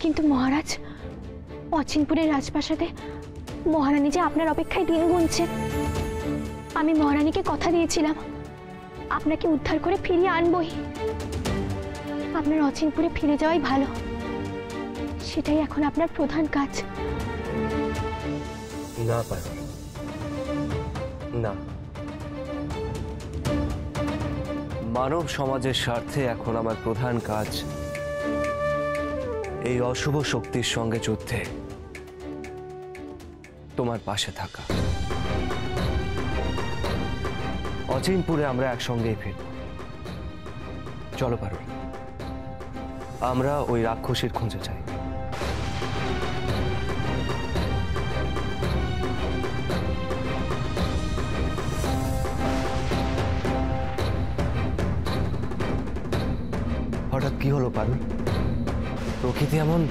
কিন্তু মহারাজ, অচিনপুরের রাজপ্রাসাদে মহারানী যে আপনার অপেক্ষায় দিন গুনছেন। আমি মহারানীকে কথা দিয়েছিলাম আপনাকে উদ্ধার করে ফিরিয়ে আনবই। আপনার অচিনপুরে ফিরে যাওয়াই ভালো, সেটাই এখন আপনার প্রধান কাজ। না পারুল, না। মানব সমাজের স্বার্থে এখন আমার প্রধান কাজ এই অশুভ শক্তির সঙ্গে যুদ্ধে তোমার পাশে থাকা। অচিনপুরে আমরা একসঙ্গেই ফিরব। চলো পারুল, আমরা ওই রাক্ষসীর খোঁজে যাই। হঠাৎ কি হলো পারুল? প্রকৃতি এমন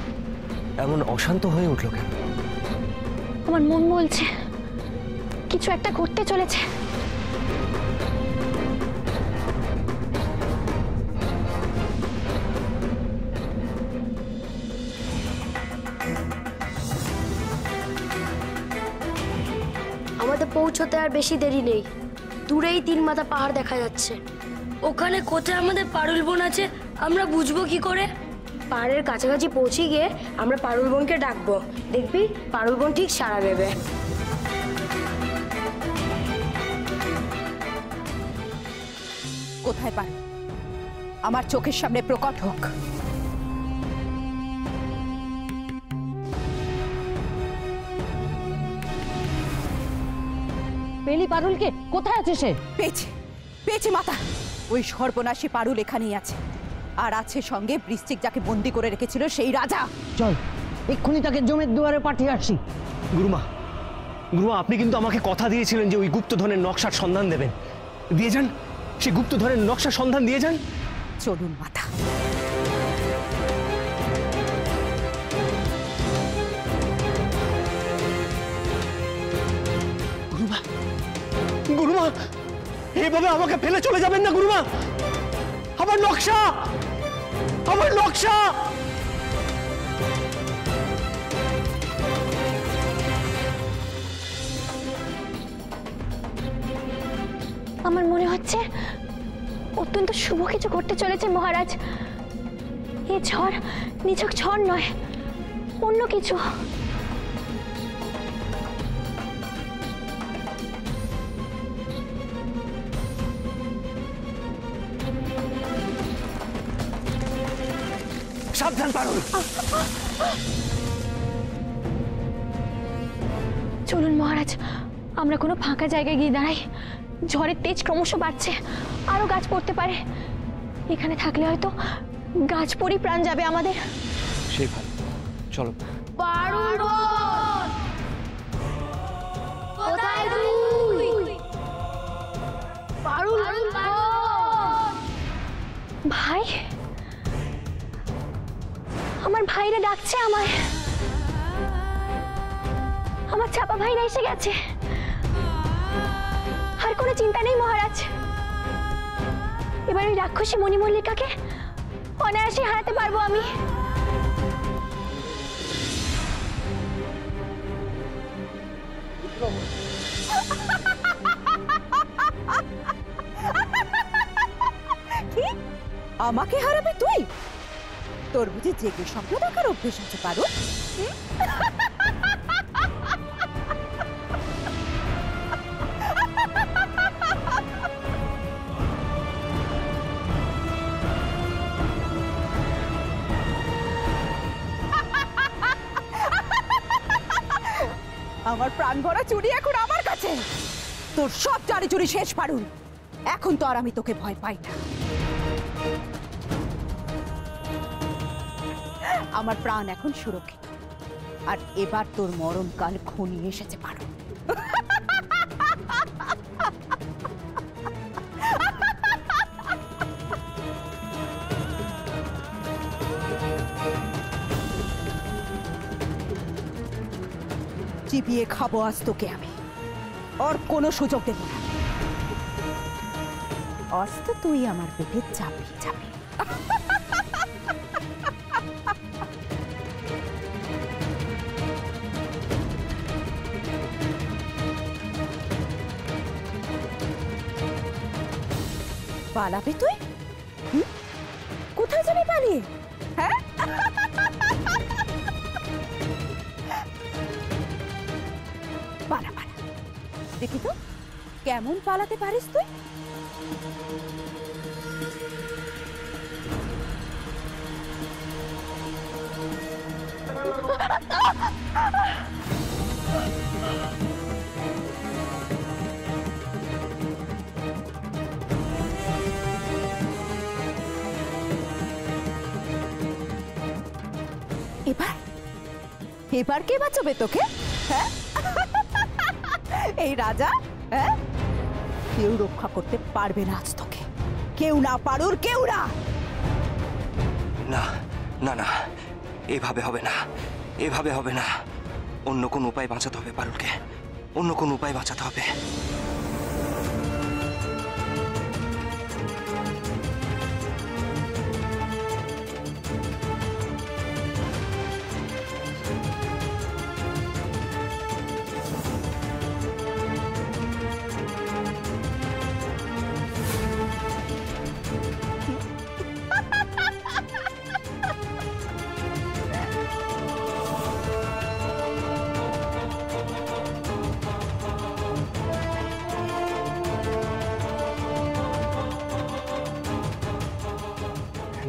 এমন অশান্ত হয়ে উঠল কেন? আমার মন বলছে কিছু একটা ঘটতে চলেছে। আমাদের পৌঁছতে আর বেশি দেরি নেই। দূরেই 3 মাথা পাহাড় দেখা যাচ্ছে। ওখানে কোথায় আমাদের পারুল বোন আছে আমরা বুঝবো কি করে? পাহাড়ের কাছাকাছি পৌঁছে গিয়ে আমরা পারুল বোনকে ডাকবো, দেখবি পারুল বোন ঠিক সাড়া দেবে। কোথায় পারুল? আমার চোখের সামনে প্রকট হোক। পেলি পারুলকে? কোথায় আছে সে? পেয়েছি, পেয়েছি মাতা। ওই সর্বনাশী পারুল এখানেই আছে, আর আছে সঙ্গে বৃশ্চিক যাকে বন্দি করে রেখেছিল সেই রাজা। চল এক্ষুনি তাকে জমের দুয়ারে পাঠিয়ে আসি। গুরুমা, গুরুমা, আপনি কিন্তু আমাকে কথা দিয়েছিলেন যে ওই গুপ্তধনের নকশার সন্ধান দেবেন। দিয়ে যান, সেই গুপ্তধনের নকশার সন্ধান দিয়ে যান। চলুন মাতা। গুরুমা, গুরুমা, এভাবে আমাকে ফেলে চলে যাবেন না গুরুমা। আমার নকশা, আমার নকশা। আমার মনে হচ্ছে অত্যন্ত শুভ কিছু ঘটতে চলেছে মহারাজ। এই ঝড় নিছক ঝড় নয়, অন্য কিছু। সাবধান পারুল। চলুন মহারাজ, আমরা কোনো ফাঁকা জায়গায় গিয়ে দাঁড়াই। ঝড়ের তেজ ক্রমশ বাড়ছে, আরো গাছ পড়তে পারে। এখানে থাকলে হয়তো গাছ পড়ি প্রাণ যাবে আমাদের। সেই ভালো, চলো। পারুল বোন কোথায় তুই? পারুল বোন। ভাই, আমার ভাইরা ডাকছে আমায়। আমার চাপা ভাইরা এসে গেছে। আর কোনো চিন্তা নেই মহারাজ, এবার ওই রাক্ষসী মণিমল্লিকাকে অনায়াসে হারাতে পারবো আমি। কি? আমাকে হারাবে তুই? তোর বুঝি জেগে স্বপ্ন দেখার অভ্যেস আছে পারুল? আমার প্রাণ ভরা চুরি এখন আমার কাছে। তোর সব চারি চুরি শেষ পারুল। এখন তো আর আমি তোকে ভয় পাই না। আমার প্রাণ এখন সুরক্ষিত, আর এবার তোর মরণকাল ঘনিয়ে এসেছে পারুল। চিবিয়ে খাবো আজ তোকে আমি, আর কোনো সুযোগ দেব না। আজ তো তুই আমার পেটে চাপিয়ে যাবি। পালাবে তুই? কোথায় যাবি পালিয়ে? হ্যাঁ, পালা পালা, দেখি তো কেমন পালাতে পারিস তুই। এবার এবার কে বাঁচাবে তোকে? হ্যাঁ, এই রাজা? হ্যাঁ, কেউ রক্ষা করতে পারবে না আজ তোকে, কেউ না, পারুল, কেউ না। না না না, এভাবে হবে না, এভাবে হবে না। অন্য কোন উপায় বাঁচাতে হবে পারুলকে, অন্য কোন উপায় বাঁচাতে হবে।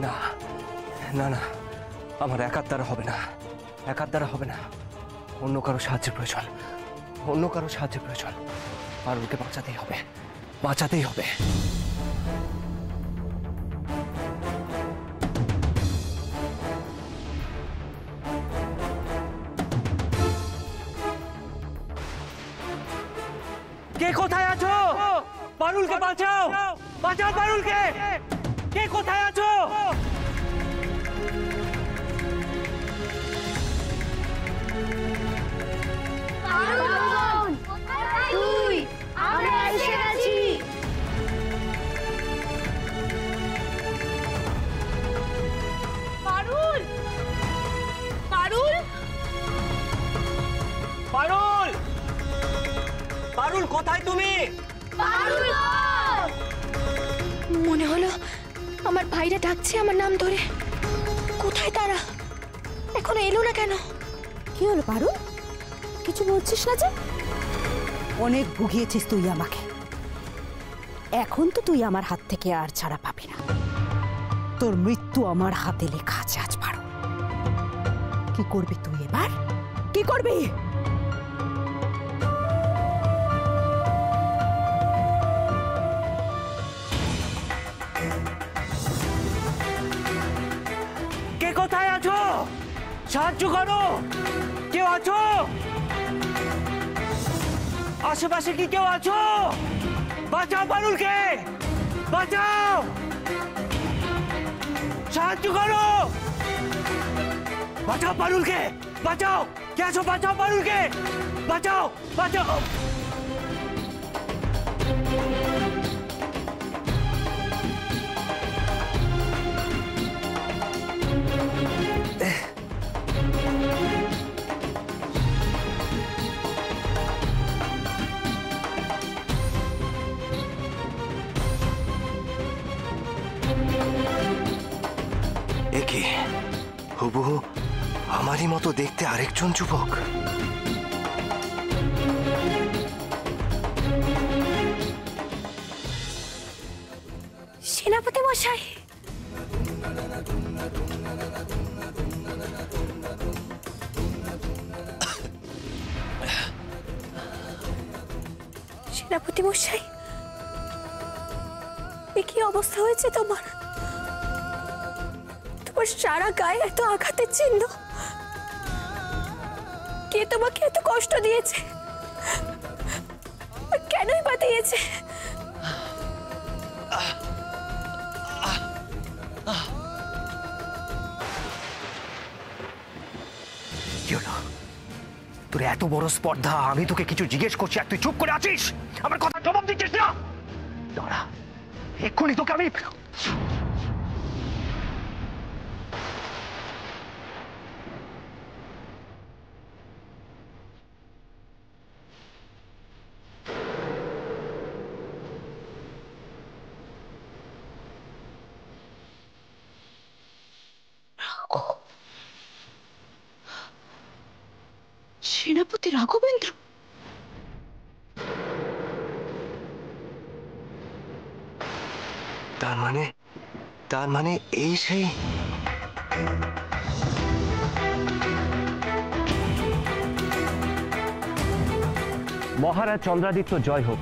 না না না, আমার একার দ্বারা হবে না, একার দ্বারা হবে না। অন্য কারো সাহায্যের প্রয়োজন, অন্য কারো সাহায্যের প্রয়োজন। পারুলকে বাঁচাতেই হবে, বাঁচাতেই হবে। কে কোথায় আছো? পারুলকে বাঁচাও, বাঁচাও পারুলকে। কে কোথায় আছো? তুই, আমরা এসে গেছি। পারুল, পারুল, পারুল, পারুল কোথায় তুমি? মনে হলো আমার ভাইরা ডাকছে আমার নাম ধরে। কোথায় তারা? এখনো এলো না কেন? কি হলো পারুল? কিছু বলছিস না যে? অনেক ভুগিয়েছিস তুই আমাকে, এখন তো তুই আমার হাত থেকে আর ছাড়া পাবি না। তোর মৃত্যু আমার হাতে লেখা আছে আজ পারুল। কি করবি তুই এবার? কি করবি? কে কোথায় আছো? সাহায্য করো, কেউ আছো? আশেপাশে কি কেউ আছো? বাঁচাও পারুলকে, বাঁচাও, সাহায্য করো, বাঁচাও পারুলকে, বাঁচাও। কে আছো? বাঁচাও পারুলকে, বাঁচাও, বাঁচাও। একে হুবহু আমারই মতো দেখতে আরেকজন যুবক। সেনাপতি মশাই, সেনাপতি মশাই, এ কি অবস্থা হয়েছে তোমার? তোমার সারা গায়ে এত আঘাতের চিহ্ন। কে তোমাকে এত কষ্ট দিয়েছে? আর কেনই বা দিয়েছে? কি হলো? তোর এত বড় স্পর্ধা, আমি তোকে কিছু জিজ্ঞেস করছি আর তুই চুপ করে আছিস, আমার কথা জবাব দিচ্ছিস না। দাঁড়া, এক্ষুনি তোকে আমি। সেনাপতি রাঘবেন্দ্র? তার মানে এই সেই মহারাজ চন্দ্রাদিত্য জয় হোক।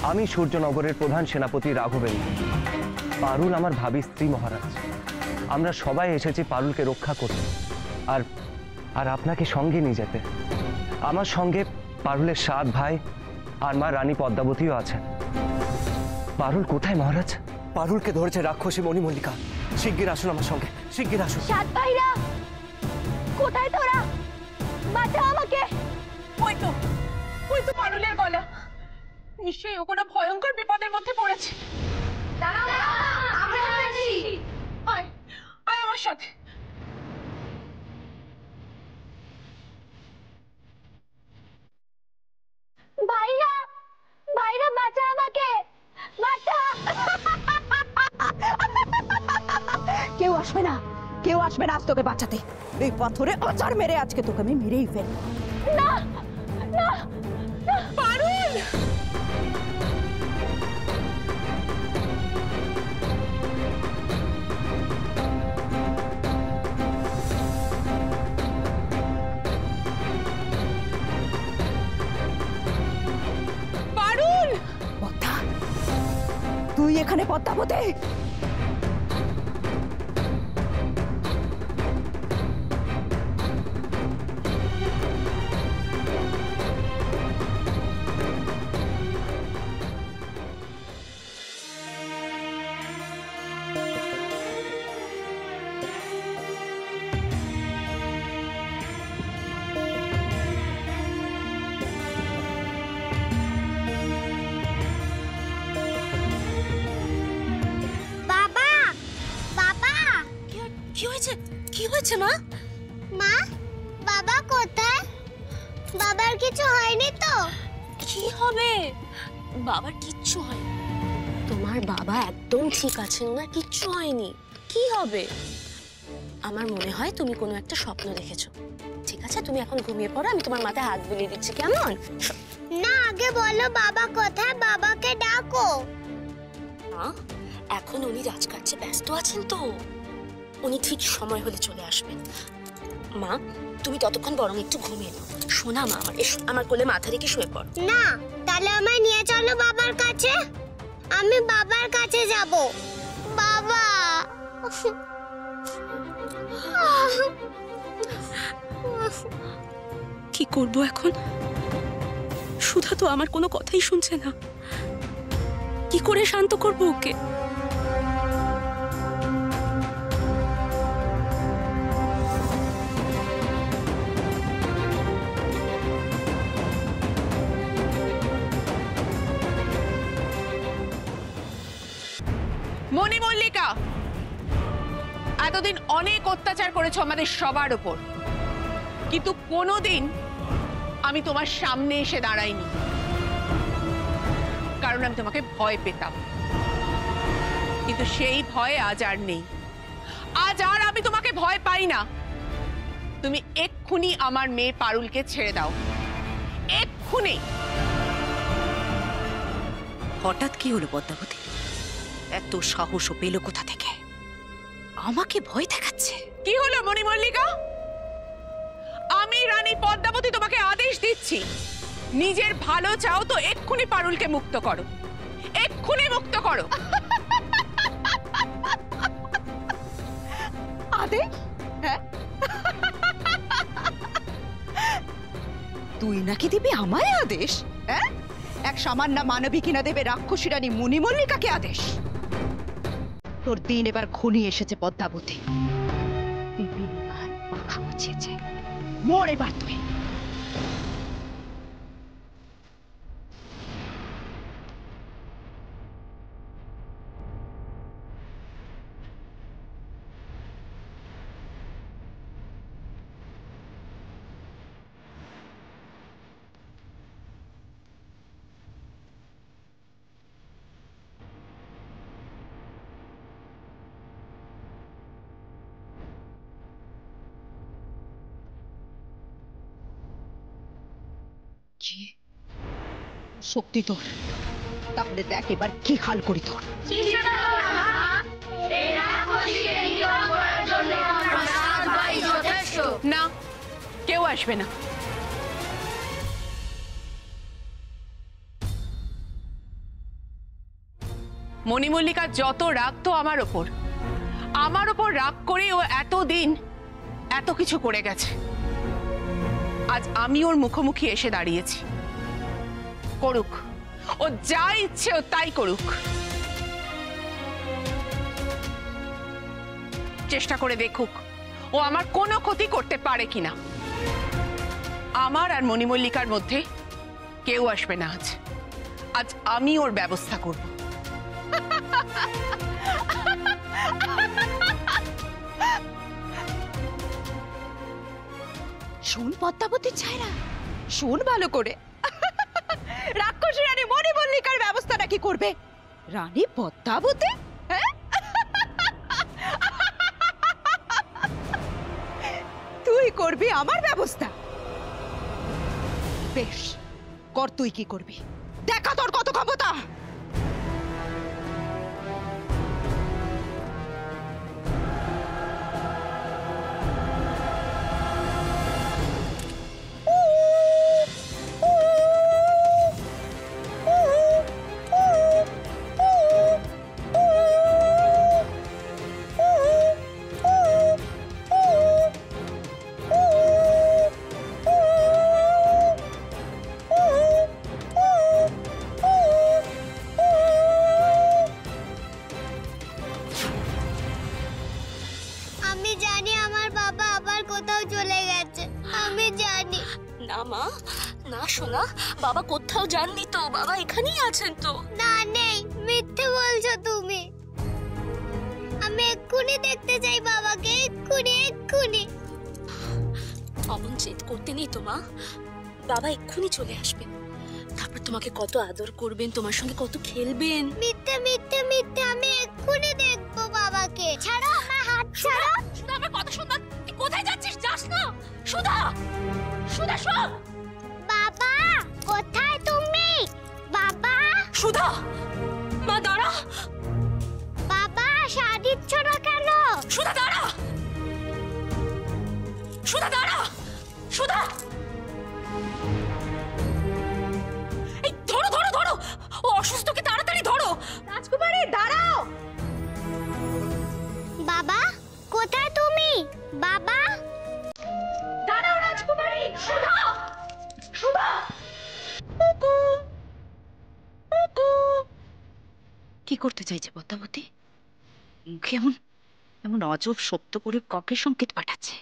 আমি সূর্যনগরের প্রধান সেনাপতি রাঘবেন্দ্র। পারুল আমার ভাবী স্ত্রী মহারাজ। আমরা সবাই এসেছি পারুলকে রক্ষা করতে আর আর আপনাকে সঙ্গে নিয়ে যেতে। আমার সঙ্গে পারুলের 7 ভাই আর মা রানী পদ্মাবতীও আছেন। পারুল কোথায় মহারাজ? পারুলকে ধরেছে রাক্ষসী মণিমল্লিকা। শিগগির আসুন আমার সঙ্গে, শিগগির আসুন। 7 ভাইরা কোথায় তোরা? বাঁচা আমাকে। ওই তো পারুলের গলা। নিশ্চয়ই ও কোনো ভয়ঙ্কর বিপদের মধ্যে পড়েছে। আয় আমার সাথে। ভাইরা ভাইরা বাঁচা আমাকে, বাঁচা। কেউ আসবে না, কেউ আসবে না আজ তোকে বাঁচাতে। এই পাথরে আচার মেরে আজকে তোকে আমি মেরেই ফেলবো। না না পারুল! পারুল! পদ্মা, তুই এখানে পদ্মাবতী? বাবা, বাবা, কি হয়েছে? কি হয়েছে মা? মা, বাবা কোথায়? বাবার কিছু হয়নি তো? কি হবে? বাবার কিচ্ছু হয়নি। তোমার বাবা একদম ঠিক আছেন না, কিচ্ছু হয়নি। কি হবে? আমার মনে হয় তুমি কোনো একটা স্বপ্ন দেখেছো। ঠিক আছে, তুমি এখন ঘুমিয়ে পড়ো, আমি তোমার মাথায় হাত বুলিয়ে দিচ্ছি, কেমন? না, আগে বলো বাবা কোথায়, বাবাকে ডাকো। মা, এখন উনি রাজকার্যে ব্যস্ত আছেন তো, উনি ঠিক সময় হলে চলে আসবেন। মা, তুমি ততক্ষণ বরং একটু ঘুমিয়ে নাও। শোনা মা, আমার এসো, আমার কোলে মাথা রেখে শুয়ে পড়ো। না, তাহলে আমায় নিয়ে চলো বাবার কাছে। আমি বাবার কাছে যাব। বাবা, কি করব এখন? সুধা তো আমার কোনো কথাই শুনছে না। কি করে শান্ত করব ওকে? মণিমল্লিকা, এতদিন অনেক অত্যাচার করেছো আমাদের সবার উপর, কিন্তু কোনোদিন আমি তোমার সামনে এসে দাঁড়াইনি, কারণ আমি তোমাকে ভয় পেতাম। কিন্তু সেই ভয় আজ আর নেই। আজ আর আমি তোমাকে ভয় পাই না। তুমি এক্ষুনি আমার মেয়ে পারুলকে ছেড়ে দাও, এক্ষুনি। হঠাৎ কি হলো পদ্মাবতী? এত সাহস পেল কোথা থেকে? আমাকে ভয় দেখাচ্ছে? কি হলো মণিমল্লিকা? আমি রানী পদ্মাবতী তোমাকে আদেশ দিচ্ছি, নিজের ভালো চাও তো এক্ষুনি পারুলকে মুক্ত করো, এক্ষুনি মুক্ত করো। আদেশ? হ্যাঁ, তুই নাকি দিবি আমায় আদেশ? হ্যাঁ, এক সামান্য মানবী কিনা দেবে রাক্ষসী রানী মণিমল্লিকাকে আদেশ? তোর দিন এবার ঘনিয়ে এসেছে পদ্মাবতী। পাখা গুছিয়েছে, মোর এবার তুই। শক্তি তোর, তাহলে দেখ এবার কি হাল করি তোর। না, কেউ আসবে না। মণিমল্লিকার যত রাগ তো আমার ওপর রাগ করে ও এতদিন এত কিছু করে গেছে। আজ আমি ওর মুখোমুখি এসে দাঁড়িয়েছি। করুক, ও যা ইচ্ছে ও তাই করুক। চেষ্টা করে দেখুক ও আমার কোনো ক্ষতি করতে পারে কিনা। আমার আর মণিমল্লিকার মধ্যে কেউ আসবে না। আজ আমি ওর ব্যবস্থা করব। শোন পদ্মাবতী ছায়রা, শোন ভালো করে। রাক্ষসী রানী মণিমল্লিকার ব্যবস্থা নাকি করবে রানী পদ্মাবতী? হ্যাঁ, তুই করবি আমার ব্যবস্থা? বেশ, কর, তুই কি করবি দেখা তোর কত ক্ষমতা। আমি জানি আমার বাবা আবার কোথাও চলে গেছে, আমি জানি। না মা, না সোনা, বাবা কোথাও যাননি তো, বাবা এখানেই আছেন তো। না, নেই, মিথ্যে বলছো তুমি। আমি এক্ষুনি দেখতে চাই বাবাকে, এক্ষুনি এক্ষুনি। অমন জেদ করতে নেই তো মা, বাবা এক্ষুনি চলে আসবেন। তারপর তোমাকে কত আদর করবেন, তোমার সঙ্গে কত খেলবেন। মিথ্যে মিথ্যে মিথ্যে, আমি এক্ষুনি দেখবো বাবাকে। ছাড়ো আমার হাত, ছাড়ো। সুধা, আমার কথা শোন না। তুই কোথায় যাচ্ছিস? যাস না সুধা। সুধা শোন। বাবা কোথায় তুমি? বাবা। সুধা, মা দাঁড়া। বাবা শাড়ি দিচ্ছ না কেন? সুধা দাঁড়া। সুধা দাঁড়া। সুধা, এই ধরো ধরো ধরো, ও অসুস্থকে তাড়াতাড়ি ধরো। রাজকুমারী দাঁড়াও। বাবা কোথায় তুমি? বাবা দাঁড়াও রাজকুমারী। সুধা, সুধা। কি করতে চাইছে পদ্মাবতী? মুখে এমন এমন অজব শব্দ করে কাকে সংকেত পাঠাচ্ছে?